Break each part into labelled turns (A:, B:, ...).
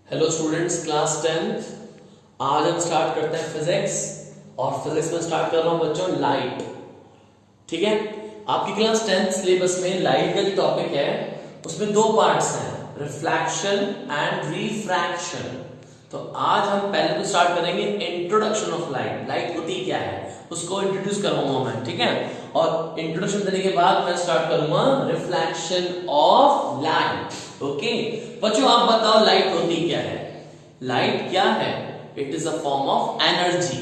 A: Hello students, class 10th। आज हम start करते हैं फिजिक्स। और फिजिक्स में स्टार्ट कर रहा हूं बच्चों लाइट। ठीक है, आपकी क्लास 10th सिलेबस में लाइट का जो टॉपिक है उसमें दो पार्ट्स हैं, रिफ्लेक्शन एंड रिफ्रैक्शन। तो आज हम पहले तो स्टार्ट करेंगे इंट्रोडक्शन ऑफ लाइट। लाइट होती क्या है उसको इंट्रोड्यूस करवाऊंगा मैं, ठीक है। और इंट्रोडक्शन देने के बाद मैं स्टार्ट करूंगा रिफ्लेक्शन ऑफ लाइट। ओके बच्चों, आप बताओ लाइट होती क्या है। लाइट क्या है? It is a form of energy.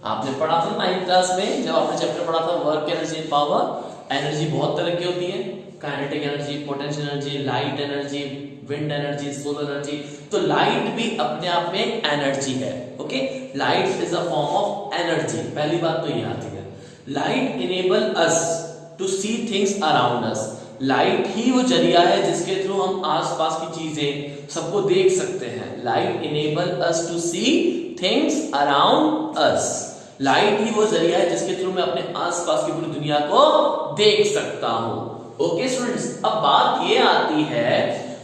A: आपने पढ़ा था 9th क्लास में, जब आपने चैप्टर पढ़ा था work energy and power. Energy बहुत तरह की होती है, kinetic energy, potential energy, light energy, wind energy, solar energy. तो लाइट भी अपने आप में एनर्जी है। Okay, light is a form of energy. पहली बात तो ये आती है। Light enable us to see things around us. Light ही वो जरिया है जिसके थ्रू हम आसपास की चीजें सबको देख सकते हैं। Light enable us to see things around us. Light ही वो जरिया है जिसके थ्रू मैं अपने आसपास की पूरी दुनिया को देख सकता हूं। ओके स्टूडेंट्स, अब बात ये आती है,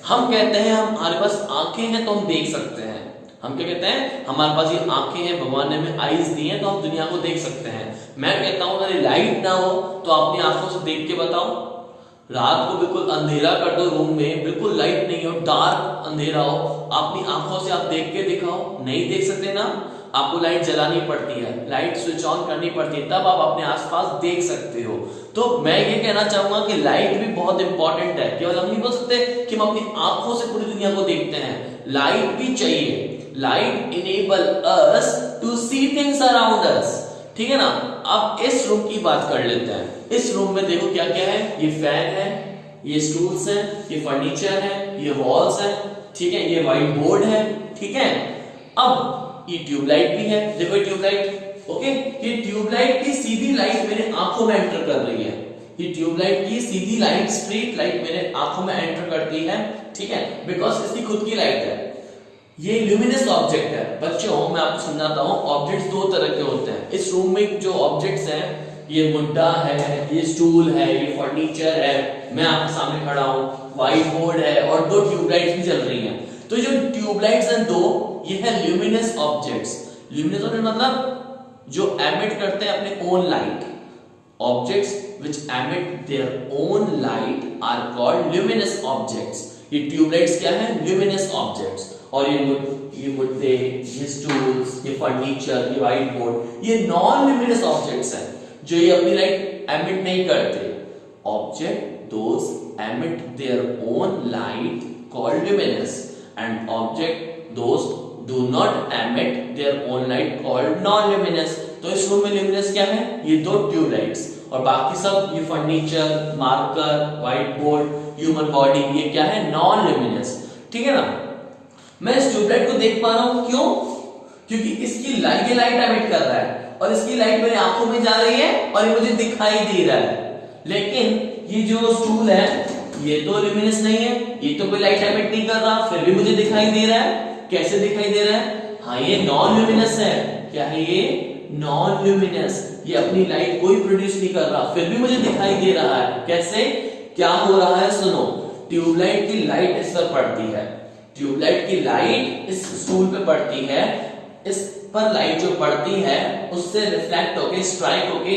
A: हम कहते हैं हमारे पास आंखें हैं तो हम देख सकते हैं। हम क्या कहते हैं? हमारे पास ये आंखें हैं, भगवान ने हमें आईज दी हैं तो हम दुनिया को देख सकते हैं। मैं कहता हूं अगर लाइट ना हो तो अपनी आंखों से देख के बताओ। रात को बिल्कुल अंधेरा कर दो, रूम में बिल्कुल लाइट नहीं हो, डार्क अंधेरा हो, अपनी आंखों से आप देख के दिखाओ, नहीं देख सकते ना। आपको लाइट जलानी पड़ती है, लाइट स्विच ऑन करनी पड़ती है, तब आप अपने आसपास देख सकते हो। तो मैं ये कहना चाहूंगा कि लाइट भी बहुत इंपॉर्टेंट है। केवल हम नहीं बोल सकते कि हम अपनी आंखों से पूरी दुनिया को देखते हैं, लाइट भी चाहिए। Light enable us to see things around us. ठीक है ना। अब इस रूम की बात कर लेते हैं। इस रूम में देखो क्या क्या है। ये फैन है, ये स्टूल्स है, ये फर्नीचर है, ये वॉल्स है, ठीक है, ये व्हाइट बोर्ड है, ठीक है। अब ये ट्यूबलाइट भी है, देखो ये ट्यूबलाइट। ओके, ये ट्यूबलाइट की सीधी लाइट मेरे आंखों में एंटर कर रही है। ये ट्यूबलाइट की सीधी लाइट, स्ट्रीट लाइट मेरे आंखों में एंटर करती है, ठीक है, बिकॉज इसकी खुद की लाइट है। ये ल्यूमिनस ऑब्जेक्ट है। बच्चों मैं आपको समझाता हूं, ऑब्जेक्ट्स दो तरह के होते हैं। इस रूम में जो ऑब्जेक्ट्स हैं, ये मुड्डा है, ये स्टूल है, ये फर्नीचर है, मैं आपके सामने खड़ा हूं, व्हाइट बोर्ड है और दो ट्यूबलाइट्स भी जल रही हैं। तो जो ट्यूबलाइट्स हैं दो, ये है ल्यूमिनस ऑब्जेक्ट्स। ल्यूमिनस ऑब्जेक्ट मतलब जो एमिट करते हैं अपने own light. Objects which emit their own light are called luminous objects। ये ट्यूबलाइट्स क्या है? Luminous objects. और ये मुद्दे, ये स्टूल्स, ये फर्नीचर, ये व्हाइट बोर्ड, ये नॉन ल्यूमिनस ऑब्जेक्ट्स हैं जो ये अपनी लाइट एमिट नहीं करते। Object those emit their own light called luminous and object those do not emit their own light called non luminous. तो इस रूम में ल्यूमिनस क्या है? ये दो ट्यूबलाइट्स, और बाकी सब ये furniture, marker, white board, human body, ये क्या है? Non luminous. ठीक है ना। मैं इस ट्यूबलाइट को देख पा रहा हूं, क्यों? क्योंकि इसकी लाइट, ये लाइट एमिट कर रहा है और इसकी लाइट मेरी आंखों में जा रही है और ये मुझे दिखाई दे रहा है। लेकिन ये जो स्टूल है ये तो ल्यूमिनस नहीं है, ये तो कोई लाइट एमिट नहीं कर रहा, फिर भी मुझे दिखाई दे रहा है। कैसे दिखाई दे रहा है? हाँ, ये नॉन ल्यूमिनस है। क्या है ये? Non luminous. ये अपनी लाइट कोई प्रोड्यूस नहीं कर रहा, फिर भी मुझे दिखाई दे रहा है। कैसे? क्या हो रहा है? सुनो, ट्यूबलाइट की लाइट इस पर पड़ती है, ट्यूबलाइट की लाइट इस स्टूल पे पड़ती है, इस पर लाइट जो पड़ती है उससे रिफ्लेक्ट होके, स्ट्राइक होके,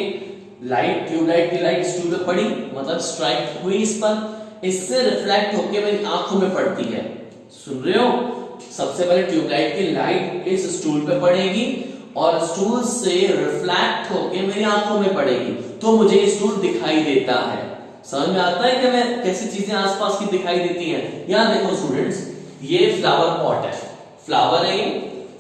A: लाइट, ट्यूबलाइट की लाइट स्टूल पे पड़ी मतलब स्ट्राइक हुई इस पर, इससे रिफ्लेक्ट होके मेरी आंखों में पड़ती है। सुन रहे हो? सबसे पहले ट्यूबलाइट की लाइट इस स्टूल पे पड़ेगी और स्टूल से रिफ्लेक्ट होके मेरी आंखों में पड़ेगी, तो मुझे ये स्टूल दिखाई देता है। समझ में आता है कि मैं कैसी चीजें आसपास की दिखाई देती हैं? यहां देखो स्टूडेंट्स, ये फ्लावर पॉट है, फ्लावर है ये।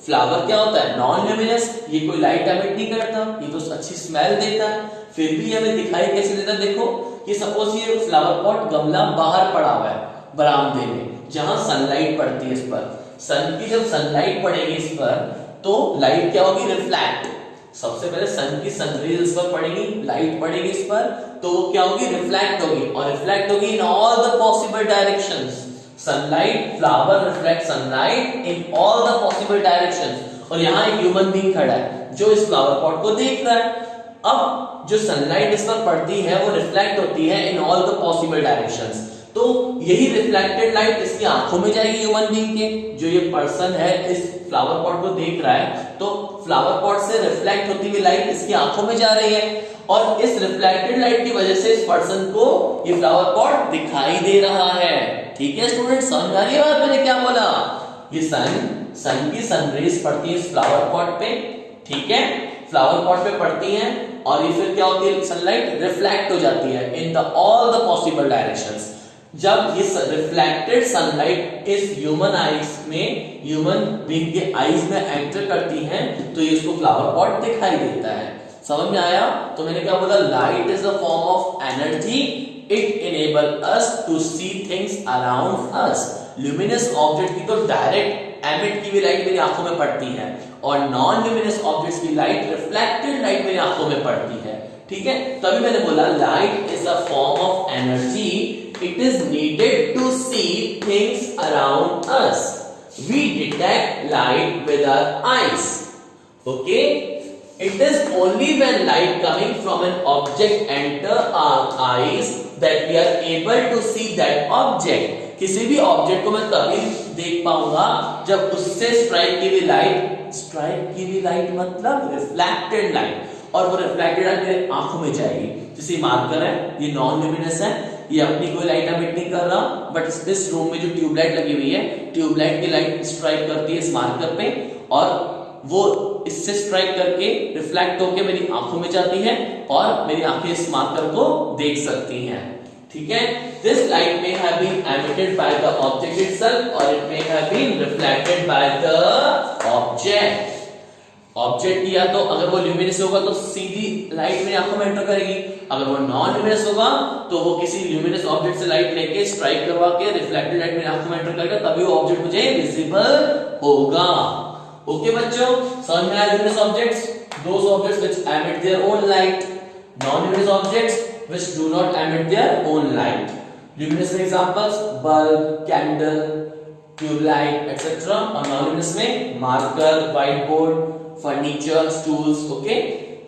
A: फ्लावर क्या होता है? Non luminous. ये कोई लाइट एमिट नहीं करता, ये तो अच्छी स्मेल देता है, फिर भी हमें दिखाई कैसे देता है? देखो, ये सपोज ये फ्लावर पॉट गमला बाहर पड़ा हुआ है बरामदे में, जहां सनलाइट पड़ती है इस पर। सन की जब सनलाइट पड़ेगी इस पर तो लाइट क्या होगी? रिफ्लेक्ट। सबसे पहले सन की सनरेज इस पर पड़ेगी, लाइट पड़ेगी इस पर, तो वो क्या होगी? रिफ्लेक्ट होगी, और रिफ्लेक्ट होगी इन all the possible directions. Sunlight, flower reflect sunlight in all the possible directions. और यहां एक ह्यूमन बीइंग खड़ा है जो इस फ्लावर पॉट को देख रहा है। अब जो सनलाइट इस पर पड़ती है वो रिफ्लेक्ट होती है इन ऑल द पॉसिबल डायरेक्शंस। तो यही रिफ्लेक्टेड लाइट इसकी आंखों में जाएगी ह्यूमन बीइंग के, जो ये पर्सन है इस फ्लावर पॉट को देख रहा है, तो फ्लावर पॉट से रिफ्लेक्ट होती हुई लाइट इसकी आंखों में जा रही है और इस रिफ्लेक्टेड लाइट की वजह से इस पर्सन को ये फ्लावर पॉट दिखाई दे रहा है। ठीक है स्टूडेंट, समझ आ रही है बात मैंने क्या बोला? ये सन की सनरेज पड़ती है इस फ्लावर पॉट पे, ठीक है, फ्लावर पॉट पे पड़ती हैं और ये फिर क्या होती है, सनलाइट रिफ्लेक्ट हो जाती है in the all the possible directions. जब ये रिफ्लेक्टेड सनलाइट इस ह्यूमन आईज में, ह्यूमन बीइंग के आईज में एंटर करती है तो ये उसको फ्लावर पॉट दिखाई देता है। समझ में आया? तो मैंने क्या बोला, light is a form of energy, it enable us to see things around us. Luminous object की तो डायरेक्ट एमिट की हुई लाइट मेरी आंखों में पड़ती है और नॉन ल्यूमिनस ऑब्जेक्ट्स की लाइट, रिफ्लेक्टेड लाइट मेरी आंखों में पड़ती है। ठीक है, तभी मैंने बोला light is a form of energy, it is needed to see things around us. We detect light with our eyes. Okay, it is only when light coming from an object enter our eyes that we are able to see that object. किसी भी object को मैं तभी देख पाऊंगा जब उससे strike की हुई लाइट मतलब रिफ्लेक्टेड लाइट, और वो रिफ्लेक्टेड लाइट मेरे आंखों में जाएगी। जैसे मार्कर है, ये नॉन ल्यूमिनस है, ये अपनी कोई लाइट एमिट नहीं कर रहा, बट इस रूम में जो ट्यूबलाइट लगी हुई है, ट्यूबलाइट की लाइट स्ट्राइक करती है इस मार्कर पे और वो इससे स्ट्राइक करके रिफ्लेक्ट होकर मेरी आंखों में जाती है और मेरी आंखें इस मार्कर को देख सकती हैं। ठीक है, this light may have been emitted by the object itself or it may have been reflected by the object. Object या तो अगर वो ल्यूमिनस होगा तो सीधी लाइट मेरी आंखों में एंटर करेगी, अगर वो नॉन ल्यूमिनस होगा तो वो किसी ल्यूमिनस ऑब्जेक्ट से लाइट लेके स्ट्राइक करवा के रिफ्लेक्टेड लाइट मेरी आंखों में एंटर करेगा, तभी वो ऑब्जेक्ट मुझे विजिबल होगा। ओके बच्चों, समझ में आया? Luminous objects, those objects which emit their own light, non-luminous objects which do not emit their own light. Luminous में examples bulb, candle, tube light etcetera, और नॉन ल्यूमिनस में marker, white board, furniture, stools. Okay,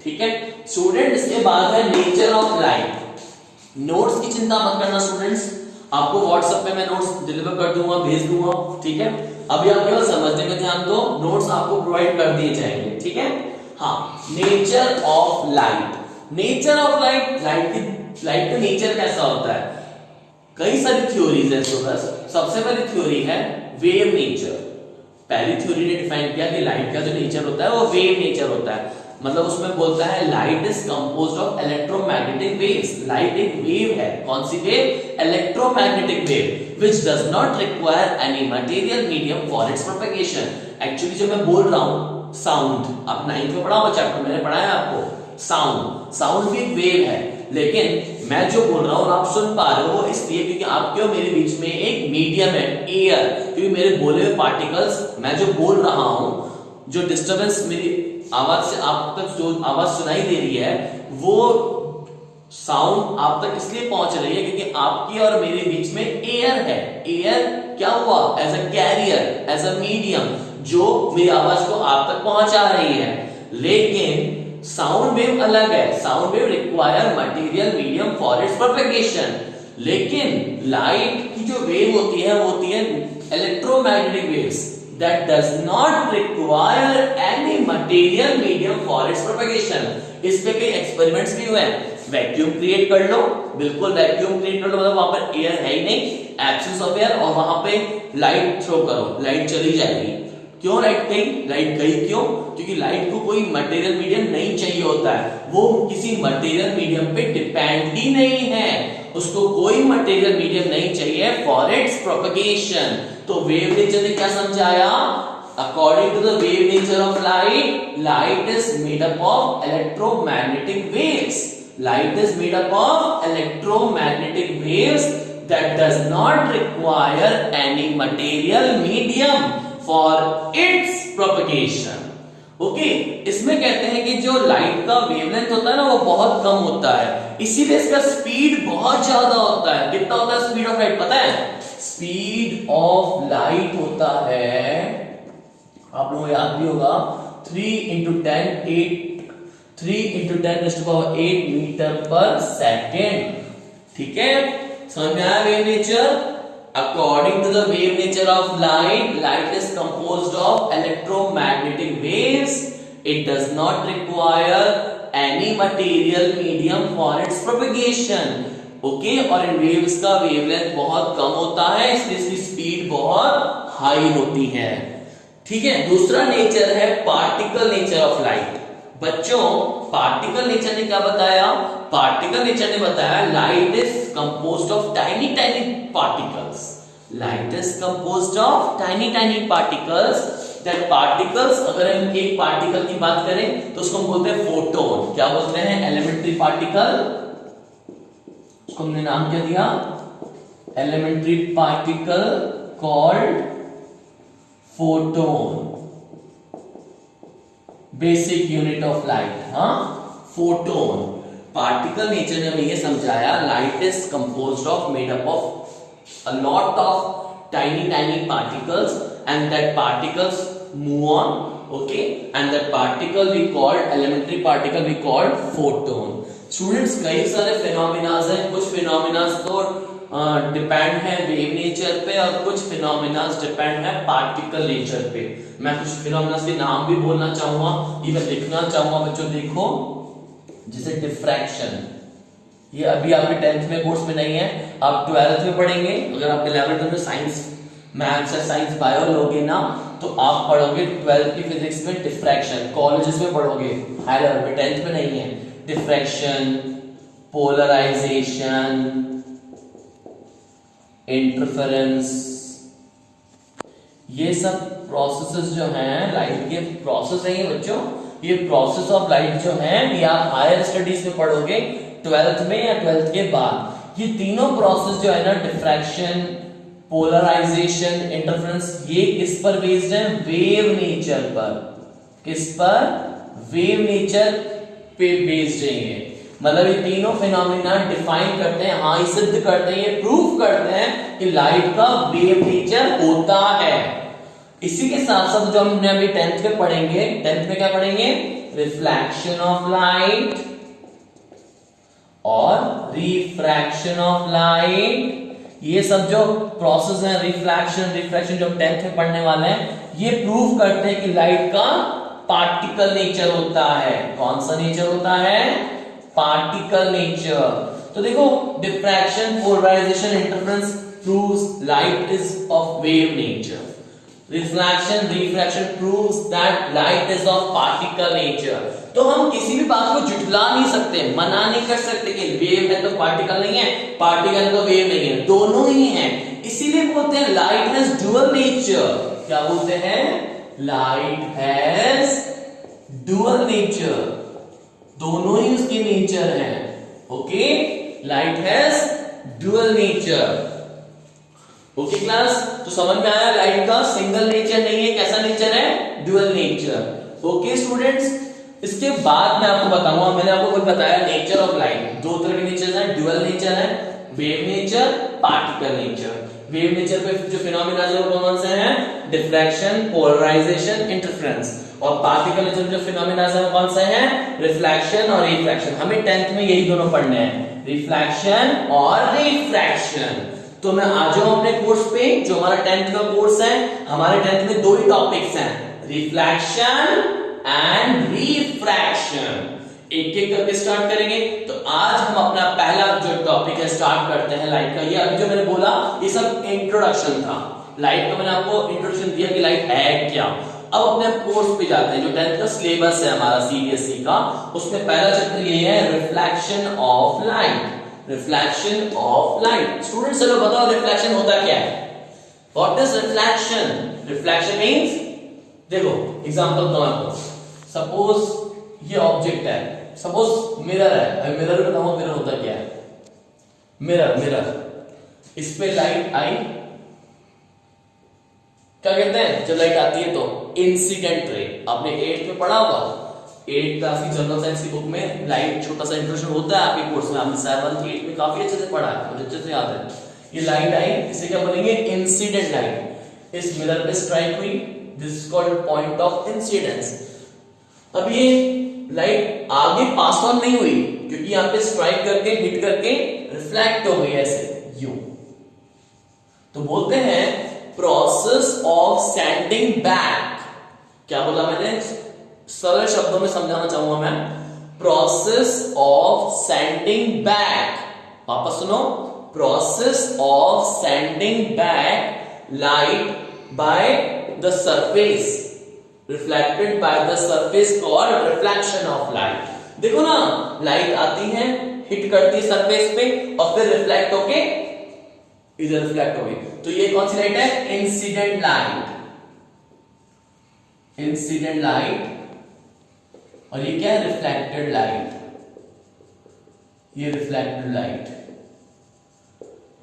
A: ठीक है student. इसके बाद है nature of light. Notes की चिंता मत करना स्टूडेंट्स, आपको व्हाट्सएप पे मैं नोट्स डिलीवर कर दूंगा, भेज दूंगा। ठीक है, अभी आप केवल समझने में ध्यान दो, नोट्स आपको प्रोवाइड कर दिए जाएंगे। ठीक है, हाँ, nature of light. Nature of light, light का नेचर कैसा होता है? कई सारी थ्योरीज है स्टूडेंट्स। सबसे पहली थ्योरी है वेव नेचर। पहली थ्योरी ने डिफाइन किया कि लाइट का जो नेचर होता है वो वेव नेचर होता है, मतलब उसमें बोलता है light is composed of electromagnetic waves. Light एक वेव है, कौन सी wave? Electromagnetic wave, which does not require any material medium for its propagation. Actually जो मैं बोल रहा हूं साउंड, आप 9th में पढ़ा हुआ चैप्टर मैंने पढ़ाया आपको, साउंड भी एक वेव है, लेकिन मैं जो बोल रहा हूं आप सुन पा रहे हो इसलिए क्योंकि आपके और मेरे बीच में एक मीडियम है, एयर। क्योंकि मेरे बोले हुए पार्टिकल्स, मैं जो बोल रहा हूं, जो डिस्टरबेंस मेरी आवाज से आप तक जो आवाज सुनाई दे रही है, वो साउंड आप तक इसलिए पहुंच रही है क्योंकि आपकी और मेरे बीच में एयर है। एयर क्या हुआ? As a carrier, as a medium, जो मेरी आवाज को आप तक पहुंचा रही है। लेकिन साउंड वेव अलग है, sound wave require material medium for its propagation. लेकिन लाइट की जो वेव होती है वो होती है electromagnetic waves that does not require any material medium for its propagation. इस पे कई एक्सपेरिमेंट्स भी हुए हैं। वैक्यूम क्रिएट कर लो, बिल्कुल वैक्यूम क्रिएट कर लो, मतलब वहां पर एयर है ही नहीं, एब्सेंस ऑफ एयर, और वहां पे लाइट थ्रो करो, लाइट चली जाएगी। क्यों लाइट गई क्यों? क्योंकि लाइट को कोई मटेरियल मीडियम नहीं चाहिए होता है, वो किसी मटेरियल मीडियम पे डिपेंड ही नहीं है, उसको कोई मटेरियल मीडियम नहीं चाहिए फॉर इट्स प्रोपेगेशन। तो वेव नेचर ने क्या समझाया? According to the wave nature of light, light is made up of electromagnetic waves. Light is made up of electromagnetic waves that does not require any material medium for its propagation. Okay, इसमें कहते हैं कि जो light का wavelength होता है ना वो बहुत कम होता है, इसीलिए इसका स्पीड बहुत ज्यादा होता है। कितना होता है स्पीड ऑफ लाइट पता है? स्पीड ऑफ लाइट होता है, आप लोगों को याद भी होगा, 3 into 10 8 मीटर पर सेकेंड। ठीक है, समझ में आया wave nature? According to the wave nature of light, light is composed of electromagnetic waves. It does not require any material medium for its propagation. Okay? और इन waves का wavelength बहुत कम होता है, इसलिए इसकी स्पीड बहुत हाई होती है। ठीक है, दूसरा नेचर है पार्टिकल नेचर ऑफ लाइट। बच्चों, पार्टिकल नेचर ने क्या बताया? पार्टिकल नेचर ने बताया light is composed of tiny tiny particles. Light is composed of tiny tiny particles. That particles, अगर हम एक पार्टिकल की बात करें तो उसको हम बोलते हैं फोटोन। क्या बोलते हैं? Elementary particle. उसको हमने नाम क्या दिया? Elementary particle called photon. Basic unit of light, हाँ, फोटोन। पार्टिकल नेचर ने हमें ये समझाया light is composed of made up of a lot of tiny particles and that particles move on, okay, and that particle we called elementary particle we called photon. Students, कई सारे phenomenas हैं। कुछ phenomenas तो depend है wave nature पे और कुछ phenomenas depend है पार्टिकल नेचर पे। मैं कुछ फिनोमिनाज के नाम भी बोलना चाहूंगा, ये मैं लिखना चाहूंगा। बच्चों देखो, जैसे डिफ्रैक्शन, ये अभी आपके 10th में कोर्स में नहीं है, आप 12th में पढ़ेंगे। अगर आप 11th में साइंस मैथ्स या साइंस बायो लोगे ना, तो आप पढ़ोगे 12th की फिजिक्स में डिफ्रैक्शन। कॉलेजेस में पढ़ोगे, हाई लेवल पे, 10th में नहीं है। डिफ्रैक्शन, पोलराइजेशन, इंटरफेरेंस, ये सब प्रोसेसेस जो हैं लाइट के प्रोसेस हैं ये बच्चों। ये प्रोसेस ऑफ लाइट जो है ये आप हायर स्टडीज में पढ़ोगे 12th में या 12th के बाद। ये तीनों प्रोसेस जो है ना, डिफ्रैक्शन, पोलराइजेशन, इंटरफेरेंस, ये किस पर बेस्ड है? वेव नेचर पर। किस पर? वेव नेचर पे बेस्ड है ये। मतलब ये तीनों फिनोमिना डिफाइन करते हैं, हाँ, ये सिद्ध करते हैं, ये प्रूफ करते हैं कि लाइट का वेव नेचर होता है। इसी के साथ साथ जो हमने अभी 10th में पढ़ेंगे, 10th में क्या पढ़ेंगे? रिफ्लेक्शन ऑफ लाइट और रिफ्रैक्शन ऑफ लाइट। ये सब जो प्रोसेस है, रिफ्रैक्शन जो 10th में पढ़ने वाले हैं, ये प्रूव करते हैं कि लाइट का पार्टिकल नेचर होता है। कौन सा नेचर होता है? Particle nature. तो देखो, diffraction, polarisation, interference proves light is of wave nature. Reflection, refraction proves that light is of particle nature. तो हम किसी भी बात को झुठला नहीं सकते, मना नहीं कर सकते कि वेव है तो पार्टिकल नहीं है, पार्टिकल है तो वेव नहीं है, दोनों ही हैं। इसीलिए बोलते हैं लाइट हैज डुअल नेचर। क्या बोलते हैं? लाइट हैज डुअल नेचर, दोनों ही उसके नेचर हैं। Okay, light has dual nature. Okay class, तो समझ में आया लाइट का सिंगल नेचर नहीं है, कैसा नेचर है? Dual nature. ओके स्टूडेंट्स, इसके बाद मैं आपको बताऊंगा, मैंने आपको कुछ बताया नेचर ऑफ लाइट। दो तरह के नेचर हैं, डुअल नेचर है, wave nature, particle nature. Wave nature पे जो फिनोमिना है वो कौन से हैं? Diffraction, polarisation, interference. और पार्टिकल नेचर जो फिनोमिना है वो कौन से हैं? रिफ्लेक्शन और रिफ्रैक्शन। हमें 10th में यही दोनों पढ़ने हैं, रिफ्लेक्शन और रिफ्रैक्शन। तो मैं आ जाऊं अपने कोर्स पे, जो हमारा 10th का कोर्स है। हमारे 10th में दो ही टॉपिक्स हैं, रिफ्लेक्शन एंड रिफ्रैक्शन। एक एक करके स्टार्ट करेंगे। तो आज हम अपना पहला जो टॉपिक है स्टार्ट करते हैं लाइट का। ये अभी जो मैंने बोला ये सब इंट्रोडक्शन था लाइट का, मैंने आपको इंट्रोडक्शन दिया कि लाइट है क्या। अब अपने कोर्स पे जाते हैं, जो 10th का सिलेबस है हमारा सीबीएसई का, उसमें पहला चैप्टर ये है reflection of light. Reflection of light. Students चलो बताओ रिफ्लेक्शन होता क्या है? What is reflection? Reflection means, देखो एग्जांपल दो आपको। सपोज ये ऑब्जेक्ट है, सपोज मिरर है। अभी मिरर बताऊंगा मिरर होता क्या है। मिरर, इस पे लाइट आई, क्या कहते हैं जब लाइट आती है तो? Incident ray. आपने 8th में पढ़ा होगा, 8th क्लास की जनरल साइंस की बुक में लाइट छोटा सा इंट्रोडक्शन होता है आपके कोर्स में। आपने 7th 8th में काफी अच्छे से पढ़ा है, मुझे अच्छे से याद है। ये लाइट आई, इसे क्या बोलेंगे? Incident light. इस मिरर पे स्ट्राइक हुई, this is called point of incidence. अब ये लाइट आगे पास ऑन नहीं हुई, क्योंकि यहाँ पे स्ट्राइक करके हिट करके रिफ्लेक्ट हो गई ऐसे। यू। तो बोलते हैं प्रोसेस ऑफ सैंडिंग बैक। क्या बोला मैंने, सरल शब्दों में समझाना चाहूंगा मैं, प्रोसेस ऑफ सैंडिंग बैक। वापस सुनो, process of sending back light by the surface reflected by the surface called reflection of light. देखो ना, लाइट आती है, हिट करती है सरफेस पे और फिर रिफ्लेक्ट होके इधर रिफ्लेक्ट होगी। तो ये कौन सी लाइट है, इंसिडेंट लाइट, इंसिडेंट लाइट। और ये क्या है, रिफ्लेक्टेड लाइट, ये रिफ्लेक्टेड लाइट।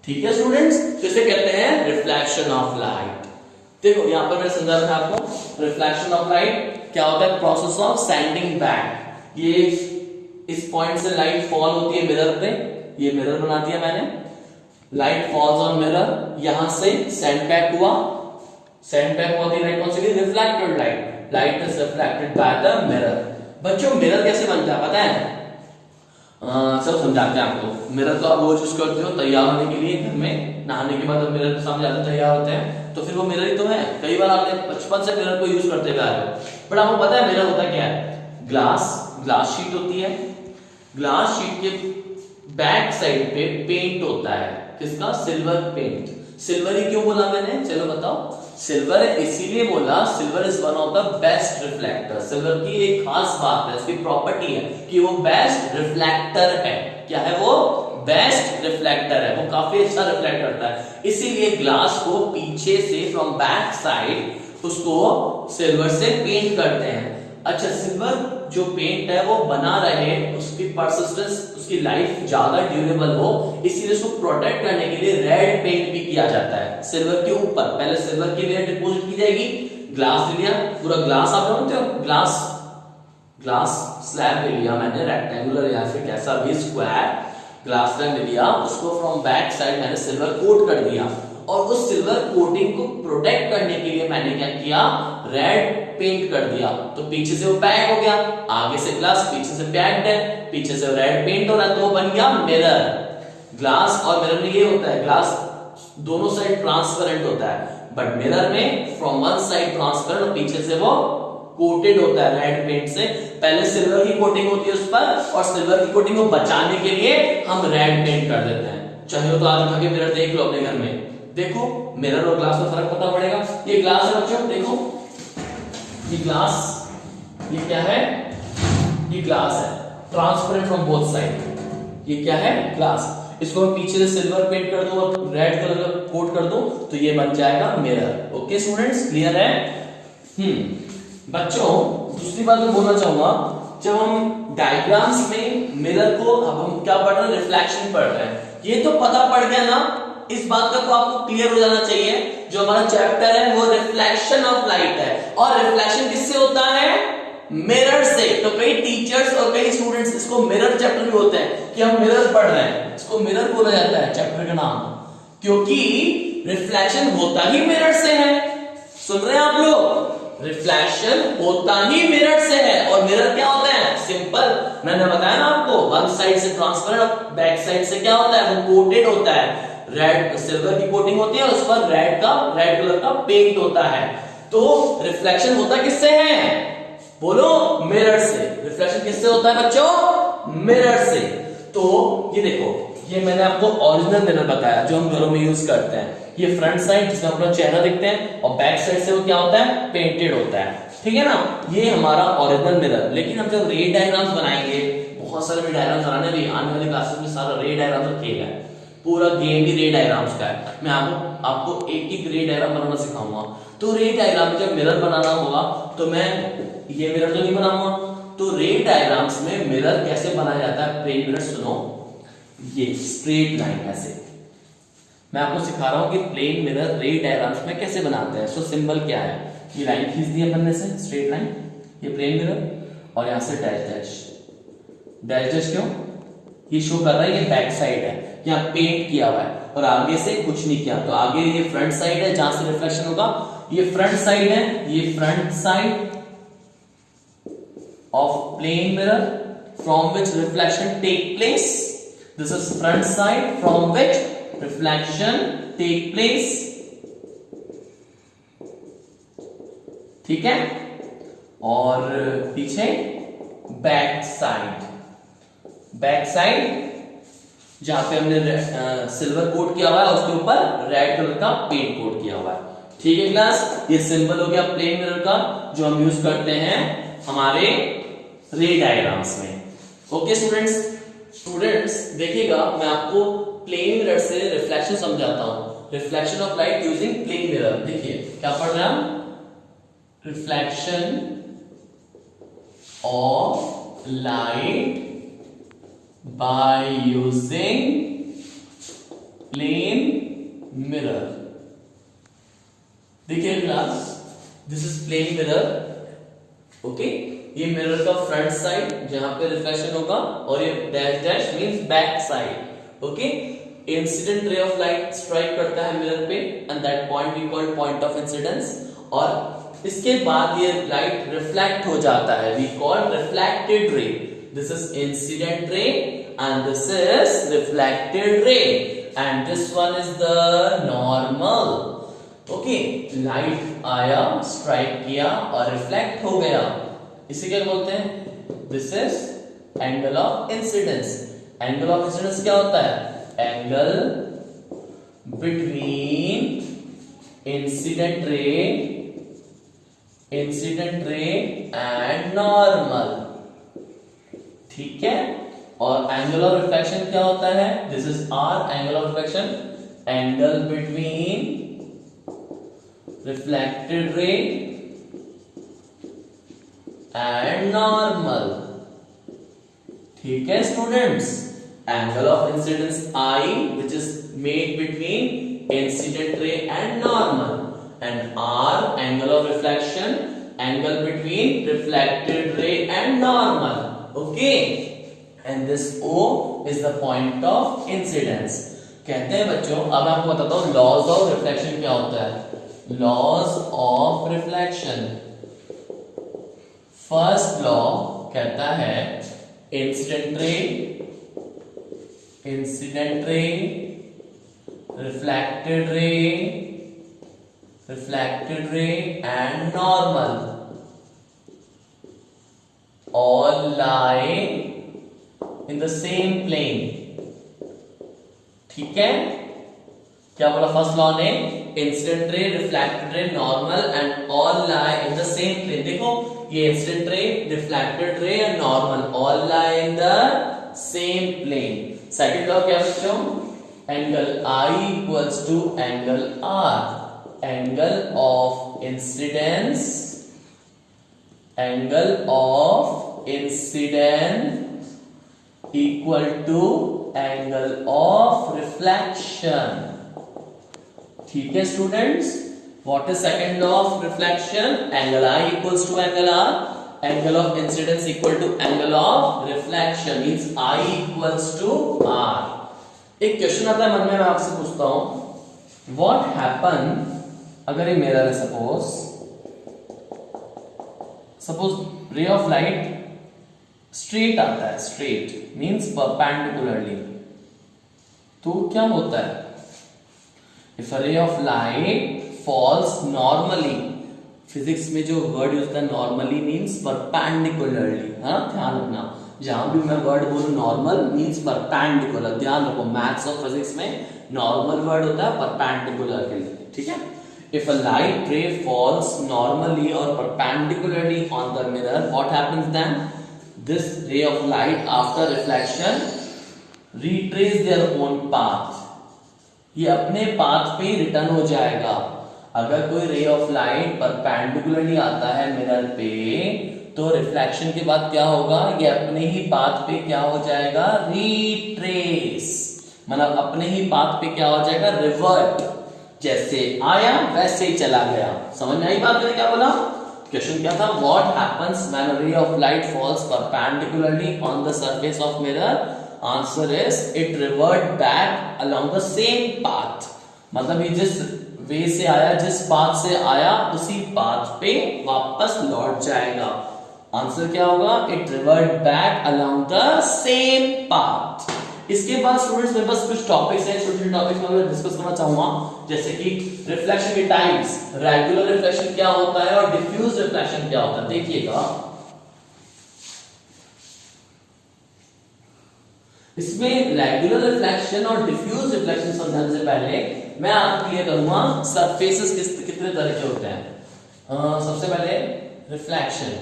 A: ठीक है स्टूडेंट्स, तो इसे कहते हैं रिफ्लेक्शन ऑफ लाइट। देखो यहां पर मैंने समझा था आपको, रिफ्लेक्शन ऑफ लाइट क्या होता है, प्रोसेस ऑफ सैंडिंग बैक। ये इस पॉइंट से लाइट फॉल होती है मिरर पे, ये मिरर बना दिया मैंने, लाइट फॉल्स ऑन मिरर, यहां से सेंड बैक हुआ, सेंड बैक होती है कौन सी, reflected light, light is reflected by the mirror. बच्चों मिरर कैसे बनता है पता है, सब समझाते हैं आपको। मिरर तो आप रोज यूज करते हो तैयार होने के लिए, घर में नहाने के बाद आप मिरर के सामने जाते तैयार होते हैं, तो फिर वो मिरर ही तो है। कई बार आपने बचपन से मिरर को यूज करते हुए आ रहे हो, बट आपको पता है मिरर होता क्या है, ग्लास शीट होती है, ग्लास शीट के बैक साइड पे पेंट होता है, किसका, सिल्वर पेंट। सिल्वर ही क्यों बोला मैंने, चलो बताओ। सिल्वर इसीलिए बोला, silver is one of the best reflector. Silver की एक खास बात है, इसकी प्रॉपर्टी है कि वो बेस्ट रिफ्लेक्टर है। क्या है वो, बेस्ट रिफ्लेक्टर है, वो काफी अच्छा रिफ्लेक्ट करता है। इसीलिए ग्लास को पीछे से फ्रॉम बैक साइड उसको सिल्वर से पेंट करते हैं। अच्छा, सिल्वर जो पेंट है वो बना रहे, उसकी परसिस्टेंस, उसकी लाइफ ज्यादा ड्यूरेबल हो, इसीलिए उसको प्रोटेक्ट करने के लिए रेड पेंट भी किया जाता है सिल्वर के ऊपर। पहले सिल्वर की लेयर डिपॉजिट की जाएगी, ग्लास ले लिया, पूरा ग्लास आप जानते हो, ग्लास स्लैब ले लिया मैंने, रेक्टेंगुलर या फिर कैसा भी स्क्वायर ग्लास स्लैब ले लिया, उसको फ्रॉम बैक साइड मैंने सिल्वर कोट कर दिया, और उस सिल्वर कोटिंग को प्रोटेक्ट करने के लिए मैंने क्या किया, रेड पेंट कर दिया। तो पीछे से वो पैक हो गया, आगे से ग्लास, पीछे से पैक्ड है, पीछे से रेड पेंट हो रहा है, तो वो बन गया मिरर। ग्लास और मिरर में ये होता है, ग्लास दोनों साइड ट्रांसपेरेंट होता है, बट मिरर में फ्रॉम वन साइड ट्रांसपेरेंट और पीछे से वो कोटेड होता है रेड पेंट से। पहले सिल्वर की कोटिंग होती है उस पर, और सिल्वर की कोटिंग को बचाने के लिए हम रेड पेंट कर देते हैं। चाहे तो आज उठा के मिरर देख लो अपने घर में, देखो मिरर और ग्लास में फर्क पता पड़ेगा। ये ग्लास है बच्चों, देखो ये ग्लास, ये क्या है, ये ग्लास है, ट्रांसपेरेंट फ्रॉम बोथ साइड। ये क्या है, ग्लास। इसको मैं पीछे से सिल्वर पेंट कर दूं और रेड कलर का कोट कर दूं, तो ये बन जाएगा मिरर। ओके स्टूडेंट्स, क्लियर है। बच्चों दूसरी बात मैं बोलना चाहूंगा, जब हम डायग्राम्स में मिरर को, अब हम क्या पढ़ रहे हैं, रिफ्लेक्शन पढ़ रहे हैं, ये तो पता पड़ गया ना, इस बात का तो आपको क्लियर हो जाना चाहिए। जो हमारा चैप्टर है वो रिफ्लेक्शन ऑफ लाइट है, और रिफ्लेक्शन किससे होता है, मिरर से। तो कई टीचर्स और कई स्टूडेंट्स इसको मिरर चैप्टर भी होते हैं कि हम मिरर पढ़ रहे हैं, इसको मिरर बोला जाता है चैप्टर का नाम, क्योंकि रिफ्लेक्शन होता ही मिरर से है। सुन रहे हैं आप लोग, रिफ्लेक्शन होता ही मिरर से है। और मिरर क्या होता है, सिंपल, मैंने बताया ना आपको, वन साइड से ट्रांसपेरेंट और बैक साइड से क्या होता है, वो कोटेड होता है, रेड सिल्वर की कोटिंग होती है, उस पर रेड कलर का पेंट होता है। तो रिफ्लेक्शन होता किससे है, बोलो, मिरर से। रिफ्लेक्शन किससे होता है बच्चों, मिरर से। तो ये देखो, ये मैंने आपको ओरिजिनल मिरर बताया जो हम घरों में यूज करते हैं। ये फ्रंट साइड जिसमें अपना चेहरा दिखते हैं, और बैक साइड से वो क्या होता है, पेंटेड होता है, ठीक है ना। ये हमारा ओरिजिनल मिरर। लेकिन हम जब रे डायग्राम्स बनाएंगे, बहुत सारे रे डायग्राम्स बनाने भी आने वाले क्लासेस में सारा रे डायग्राम का खेल है, पूरा गेम ही रे डायग्राम्स का है। मैं आपको एक एक रे डायग्राम बनाना सिखाऊंगा। तो रे डायग्राम में जब मिरर बनाना होगा, तो मैं ये मिरर तो नहीं बनाऊंगा, तो रे डायग्राम्स में मिरर कैसे बनाया जाता है, प्लेन मिरर सुनो, ये स्ट्रेट लाइन ऐसे मैं आपको सिखा रहा हूं कि प्लेन मिरर रे डायग्राम्स में कैसे बनाते हैं। सो सिंबल क्या है, ये लाइन खींच दी है बनने से, स्ट्रेट लाइन, ये प्लेन मिरर, और यहां से डैश डैश डैश डैश, क्यों, ये शो कर रहा है ये बैक साइड है, यहाँ पेंट किया हुआ है, और आगे से कुछ नहीं किया। तो आगे ये फ्रंट साइड है जहां से रिफ्लेक्शन होगा, ये फ्रंट साइड है, ये front side of plane mirror from which reflection take place. This is front side from which reflection take place, ठीक है, और पीछे बैक साइड, बैक साइड जहां पे हमने सिल्वर कोट किया हुआ है उसके ऊपर रेड कलर का पेंट कोट किया हुआ है, ठीक है क्लास। ये सिंबल हो गया प्लेन मिरर का जो हम यूज करते हैं हमारे रे डायग्राम्स में। ओके स्टूडेंट्स देखिएगा मैं आपको प्लेन मिरर से रिफ्लेक्शन समझाता हूं। Reflection of light using plane mirror, देखिए क्या पढ़ रहे हैं हम, reflection of light by using plane mirror. देखिए class, this is plane mirror, okay. ये मिरर का फ्रंट साइड जहां पे रिफ्लेक्शन होगा और ये dash dash means back side, okay. Incident ray of light strike करता है मिरर पे and that point we call point of incidence, और इसके बाद ये लाइट रिफ्लेक्ट हो जाता है, we call reflected ray. This is incident ray and this is reflected ray and this one is the normal, okay. Light आया, strike किया और रिफ्लेक्ट हो गया, इसे क्या बोलते हैं, this is angle of incidence. Angle of incidence क्या होता है, angle between incident ray and normal, ठीक है। और एंगल ऑफ रिफ्लेक्शन क्या होता है, this is R angle of reflection, angle between reflected ray and normal, ठीक है students. Angle of incidence I which is made between incident ray and normal, and R angle of reflection, angle between reflected ray and normal, okay, and this O is the point of incidence। कहते हैं बच्चों, अब मैं आपको बताता हूं laws of reflection क्या होता है। Laws of reflection, first law कहता है incident ray, reflected ray and normal all lie in the same plane, ठीक है। क्या बोला फर्स्ट लॉ ने, incident ray, reflected ray, normal and all lie in the same plane. देखो ये incident ray, reflected ray and normal all lie in the same plane. Second law क्या बच्चों, angle I equals to angle R, angle of incidence equal to angle of reflection, ठीक है students. What is second law of reflection, angle I equals to angle R, angle of incidence equal to angle of reflection, means I equals to R। एक question आता है मन में, मैं आपसे पूछता हूं, व्हाट हैपन अगर ये मिरर है, सपोज रे ऑफ लाइट स्ट्रेट आता है, स्ट्रेट मींस परपेंडिकुलरली, तो क्या होता है, इफ अ रे of light falls normally, physics में जो वर्ड यूज होता है नॉर्मली मींस परपेंडिकुलरली, हाँ ध्यान रखना, जहां भी मैं वर्ड बोलूं नॉर्मल मींस परपेंडिकुलर, ध्यान रखो मैथ्स और फिजिक्स में नॉर्मल वर्ड होता है परपेंडिकुलर के लिए, ठीक है। If a light ray falls normally और perpendicularly on the mirror, what happens then, this ray of light after reflection retrace their own path, ये अपने पाथ पे रिटर्न हो जाएगा। अगर कोई रे ऑफ लाइट परपेंडिकुलरली आता है मिरर पे, तो रिफ्लेक्शन के बाद क्या होगा, ये अपने ही पाथ पे क्या हो जाएगा, रिट्रेस, मतलब अपने ही पाथ पे क्या हो जाएगा, रिवर्ट, जैसे आया वैसे ही चला गया। समझ में आई बात, मैंने क्या बोला, क्वेश्चन क्या था, व्हाट हैपेंस व्हेन अ रे of light falls perpendicularly on the surface of mirror, answer is it revert back along the same path, मतलब ये जिस वे से आया, जिस पाथ से आया उसी पाथ पे वापस लौट जाएगा। आंसर क्या होगा, it revert back along the same path. इसके बाद स्टूडेंट्स मेरे पास कुछ टॉपिक्स हैं, छोटे-छोटे टॉपिक्स मैं डिस्कस करना चाहूंगा, जैसे कि रिफ्लेक्शन के टाइप्स, रेगुलर रिफ्लेक्शन क्या होता है और डिफ्यूज रिफ्लेक्शन क्या होता है। देखिएगा इसमें रेगुलर रिफ्लेक्शन और डिफ्यूज रिफ्लेक्शन समझाने से पहले मैं आपको क्लियर करूंगा सरफेसेस कितने तरह के होते हैं। सबसे पहले रिफ्लेक्शन,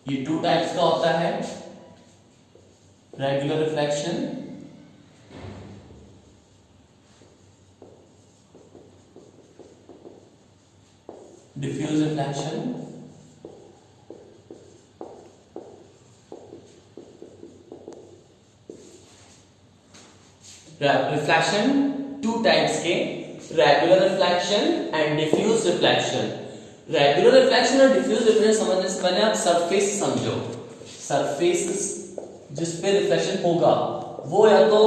A: ये 2 टाइप्स का होता है, regular reflection diffuse reflection. Reflection 2 types के, regular reflection and diffuse reflection. Regular reflection और डिफ्यूज रिफ्लेक्शन समझने से पहले आप सरफेस समझो। सरफेस जिस पे रिफ्लेक्शन होगा वो या तो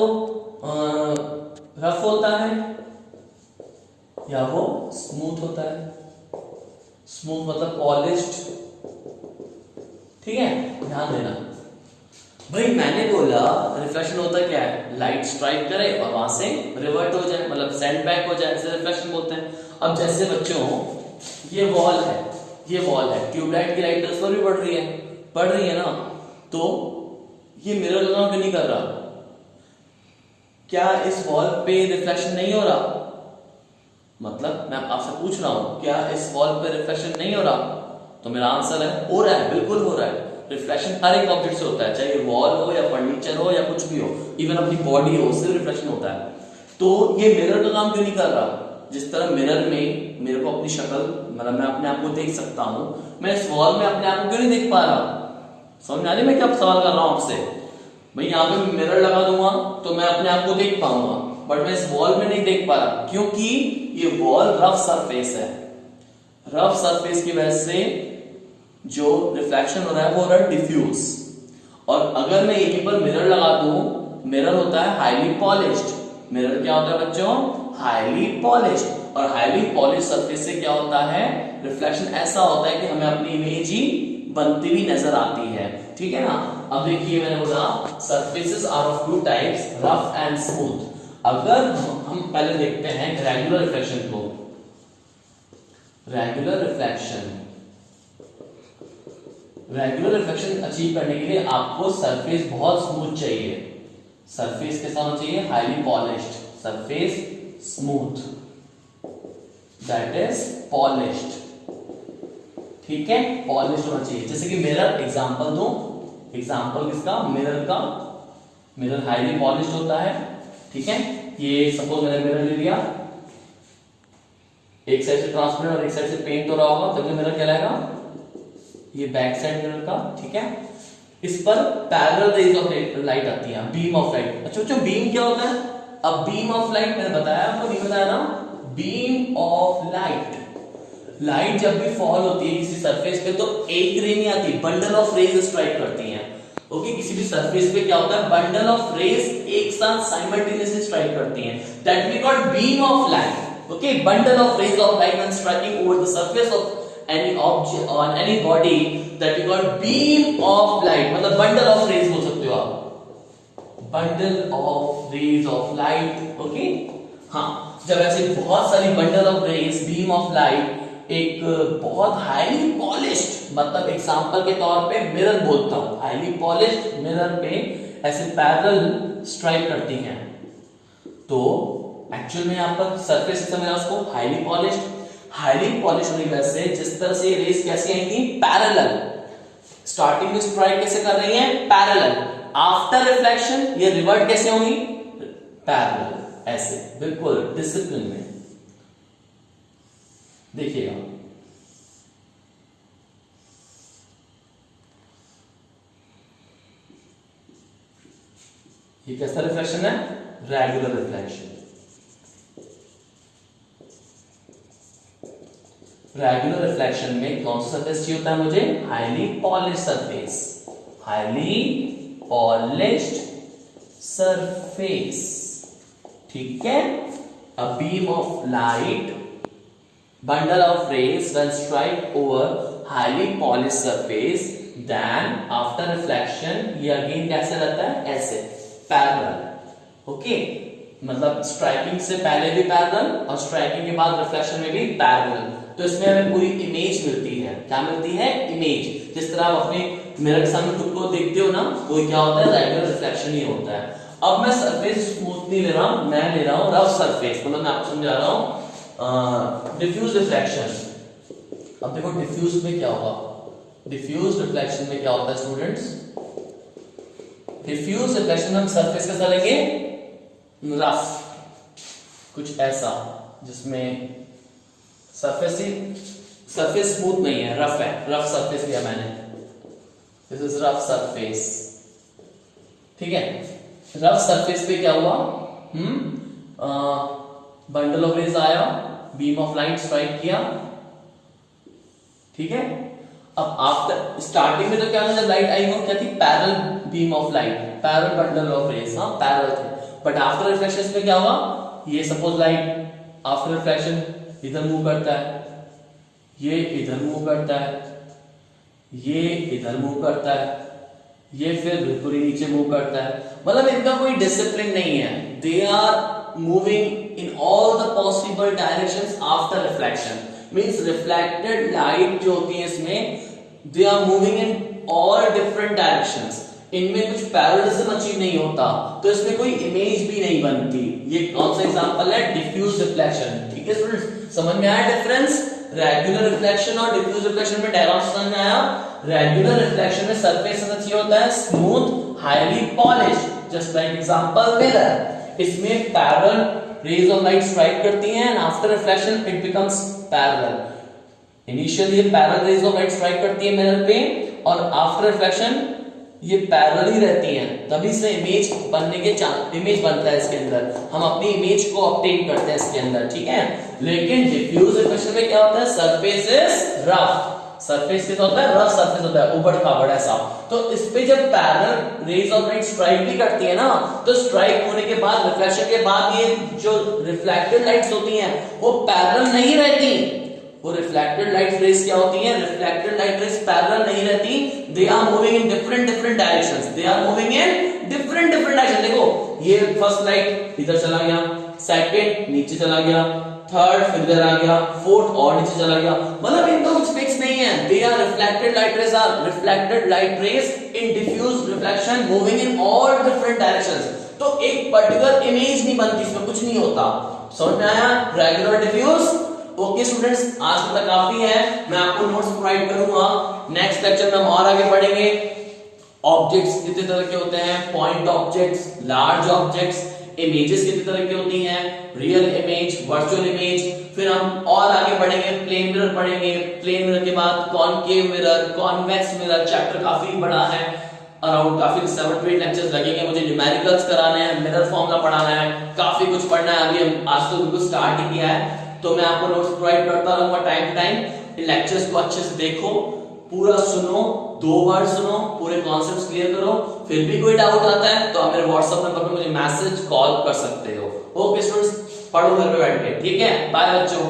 A: रफ होता है या वो स्मूथ होता है। स्मूथ मतलब पॉलिश्ड, ठीक है, ध्यान देना भाई। मैंने बोला रिफ्लेक्शन होता क्या है, लाइट स्ट्राइक करे और वहां से रिवर्ट हो जाए, मतलब सेंड बैक हो जाए, इसे रिफ्लेक्शन बोलते हैं। अब जैसे बच्चों ये वॉल है, ये वॉल है, ट्यूबलाइट की लाइट उस पर भी पड़ रही है ना, तो ये मिरर लगा क्यों नहीं कर रहा? क्या इस वॉल पे रिफ्लेक्शन नहीं हो रहा? मतलब मैं आपसे पूछ रहा हूं, क्या इस वॉल पे रिफ्लेक्शन नहीं हो रहा? तो मेरा आंसर है हो रहा है, बिल्कुल हो रहा है। रिफ्लेक्शन हर एक ऑब्जेक्ट से होता है, चाहे वॉल हो या फर्नीचर हो या कुछ भी हो, इवन अपनी बॉडी हो, उससे रिफ्लेक्शन होता है। तो ये मिरर का काम क्यों नहीं कर रहा? जिस तरह मिरर में मेरे को अपनी शक्ल, मतलब मैं अपने आप को देख सकता हूं, मैं इस वॉल में अपने आप को क्यों नहीं देख पा रहा? समझ आ रही मैं क्या सवाल कर रहा हूं आपसे? भाई यहाँ पे मिरर लगा दूंगा तो मैं अपने आप को देख पाऊंगा, बट मैं इस वॉल में नहीं देख पा रहा, क्योंकि ये वॉल रफ सरफेस है। रफ सरफेस की वजह से जो रिफ्लेक्शन हो रहा है वो हो रहा है डिफ्यूज। और अगर मैं यहीं पर मिरर लगा दूं, मिरर होता है हाईली पॉलिश्ड। मिरर क्या होता है बच्चों? Highly polished. और हाईली पॉलिश सरफेस से क्या होता है, रिफ्लेक्शन ऐसा होता है कि हमें अपनी इमेज ही बनती हुई नजर आती है, ठीक है ना। अब देखिए मैंने बोला surfaces are of 2 types, rough and smooth. अगर हम पहले देखते हैं रेगुलर रिफ्लेक्शन को। रेगुलर रिफ्लेक्शन अचीव करने के लिए आपको सरफेस बहुत स्मूथ चाहिए। सरफेस कैसा होना चाहिए? Highly polished. Surface smooth, that is polished, ठीक है, पॉलिश्ड होना चाहिए। जैसे कि मिरर, एग्जांपल दूं, एग्जांपल किसका? मिरर का। मिरर हाईली पॉलिश्ड होता है, ठीक है। ये सपोज मैंने मिरर ले लिया, एक साइड से ट्रांसपेरेंट और एक साइड से पेंट हो रहा होगा, तब ये मिरर कहलाएगा। ये बैक साइड मिरर का, ठीक है। इस पर पैरेलल रेज ऑफ लाइट आती है, बीम ऑफ लाइट। अच्छा बच्चों, बीम क्या होता है? अब बीम ऑफ लाइट मैंने बताया आपको, नहीं बताया ना? बीम ऑफ लाइट, लाइट जब भी फॉल होती है किसी सरफेस पे तो एक रे नहीं आती, बंडल ऑफ रेज स्ट्राइक करती हैं। ओके, किसी भी सरफेस पे क्या होता है, बंडल ऑफ रेज एक साथ साइमल्टेनियसली स्ट्राइक करती हैं, that we call beam of light. Okay, bundle of rays of light when striking over the surface of any object on any body that we call beam of light, मतलब bundle of rays बोल सकते हो आप, bundle of rays of light। Okay, हाँ, जब ऐसे बहुत सारी bundle of rays, beam of light एक बहुत हाईली पॉलिश्ड, मतलब एग्जांपल के तौर पे मिरर बोलता हूं, हाईली पॉलिश्ड मिरर पे ऐसे पैरेलल स्ट्राइक करती हैं, तो एक्चुअल में यहां पर सरफेस कैसा मिला उसको? Highly polished. हाईली पॉलिश होने की वजह से जिस तरह से रेस कैसे आएंगी? पैरेलल। स्टार्टिंग में स्ट्राइक कैसे कर रही हैं? पैरेलल। आफ्टर रिफ्लेक्शन ये रिवर्ट कैसे होंगी? पैरेलल, ऐसे बिल्कुल डिसिप्लिन में। देखिएगा ये कैसा रिफ्लेक्शन है? Regular reflection. रेगुलर रिफ्लेक्शन में कौन सा सरफेस चाहिए होता है मुझे? Highly polished surface, highly polished surface, ठीक है। A beam of light, bundle of rays when strike over highly polished surface then after reflection ये अगेन कैसे रहता है, ऐसे पैरेलल। ओके, मतलब स्ट्राइकिंग से पहले भी पैरेलल और स्ट्राइकिंग के बाद रिफ्लेक्शन में भी पैरेलल। तो इसमें हमें पूरी इमेज मिलती है। क्या मिलती है, इमेज। जिस तरह आप अपने मिरर के सामने खुद को देखते हो ना, वो क्या होता है, रेगुलर रिफ्लेक्शन ही होता है। अब मैं सरफेस स्मूथ नहीं ले रहा हूं, मैं ले रहा हूं रफ सरफेस, मतलब मैं आपको समझा रहा हूं डिफ्यूज रिफ्लेक्शन। अब देखो डिफ्यूज में क्या होगा, डिफ्यूज रिफ्लेक्शन में क्या होता है स्टूडेंट्स, डिफ्यूज रिफ्लेक्शन हम सरफेस कैसा लेंगे, रफ, कुछ ऐसा जिसमें सरफेस स्मूथ नहीं है, रफ है, रफ सरफेस लिया मैंने, दिस इज रफ सरफेस। ठीक है, रफ सरफेस पे क्या हुआ, बंडल ऑफ रेज आया, बीम ऑफ लाइट स्ट्राइक किया। ठीक है, अब आफ्टर स्टार्टिंग में तो क्या था, जब लाइट आई वो क्या थी, parallel beam of light, parallel bundle of rays, हाँ पैरेलल थे। बट आफ्टर रिफ्लेक्शन में क्या हुआ, ये सपोज लाइट आफ्टर रिफ्लेक्शन इधर मूव करता है, ये इधर मूव करता है, ये इधर मूव करता है, ये फिर बिल्कुल ही नीचे मूव करता है। मतलब इनका कोई डिसिप्लिन नहीं है, they are moving in all the possible directions after reflection. Means reflected light जो होती है इसमें, they are moving in all different directions. इनमें कुछ पैरेललिज्म अचीव नहीं होता, तो इसमें कोई इमेज भी नहीं बनती। ये कौन सा एग्जांपल है, डिफ्यूज रिफ्लेक्शन। ठीक है स्टूडेंट्स, समझ में आया डिफरेंस रेगुलर रिफ्लेक्शन और डिफ्यूज रिफ्लेक्शन में? डायग्राम समझ में आया? रेगुलर रिफ्लेक्शन में सरफेस अच्छी होता है, smooth, highly polished, just like example mirror. इसमें parallel rays of light strike करती हैं and after reflection it becomes parallel. Initially ये parallel rays of light strike करती है मिरर पे और आफ्टर रिफ्लेक्शन ये पैरेलल ही रहती हैं, तभी से इमेज बनने के इमेज बनता है इसके अंदर, हम अपनी इमेज को ऑब्टेन करते हैं इसके अंदर। ठीक है, लेकिन डिफ्यूज रिफ्लेक्शन में क्या होता है, सरफेस इज रफ, सरफेस कैसा होता है, रफ सरफेस होता है, उबड़ खाबड़ ऐसा। तो इस पे जब parallel rays of light strike भी करती है ना, तो स्ट्राइक होने के बाद रिफ्लेक्शन के बाद ये जो रिफ्लेक्टेड लाइट्स होती हैं वो पैरेलल नहीं रहती। वो रिफ्लेक्टेड लाइट रेज क्या होती है, रिफ्लेक्टेड लाइट रेज पैरेलल नहीं रहती, they are moving in different directions, they are moving in different direction. देखो ये फर्स्ट लाइट इधर चला गया, सेकंड नीचे चला गया, थर्ड फिर इधर आ गया, फोर्थ और नीचे चला गया। मतलब इनका कुछ फिक्स नहीं है, they are reflected light rays, are reflected light rays in diffuse reflection moving in all different directions. तो एक पर्टिकुलर इमेज नहीं बनती, इसमें कुछ नहीं होता। समझ में आया, रेगुलर डिफ्यूज। ओके स्टूडेंट्स, आज तक काफी है, मैं आपको नोट्स प्रोवाइड करूंगा। नेक्स्ट लेक्चर में हम और आगे बढ़ेंगे। ऑब्जेक्ट्स कितने तरह के होते हैं, point objects, large objects, images कितने तरह की होती हैं, रियल इमेज, वर्चुअल इमेज। फिर हम और आगे बढ़ेंगे, प्लेन मिरर पढ़ेंगे, प्लेन मिरर के बाद concave mirror, convex mirror. Chapter काफी बड़ा है, अराउंड काफी 7 to 8 लेक्चर्स लगेंगे। मुझे न्यूमेरिकल्स कराने हैं, मिरर फॉर्मूला पढ़ाना है, काफी कुछ पढ़ना है। अभी हम आज तो बिल्कुल स्टार्ट ही किया है, तो मैं आपको नोट्स प्रोवाइड करता रहूंगा टाइम टू टाइम। लेक्चर्स को अच्छे से देखो, पूरा सुनो, 2 बार सुनो, पूरे कॉन्सेप्ट्स क्लियर करो। फिर भी कोई डाउट आता है तो आप मेरे व्हाट्सएप नंबर पे मुझे मैसेज कॉल कर सकते हो। ओके स्टूडेंट्स, पढ़ो घर पे बैठ के। ठीक है, बाय बच्चों।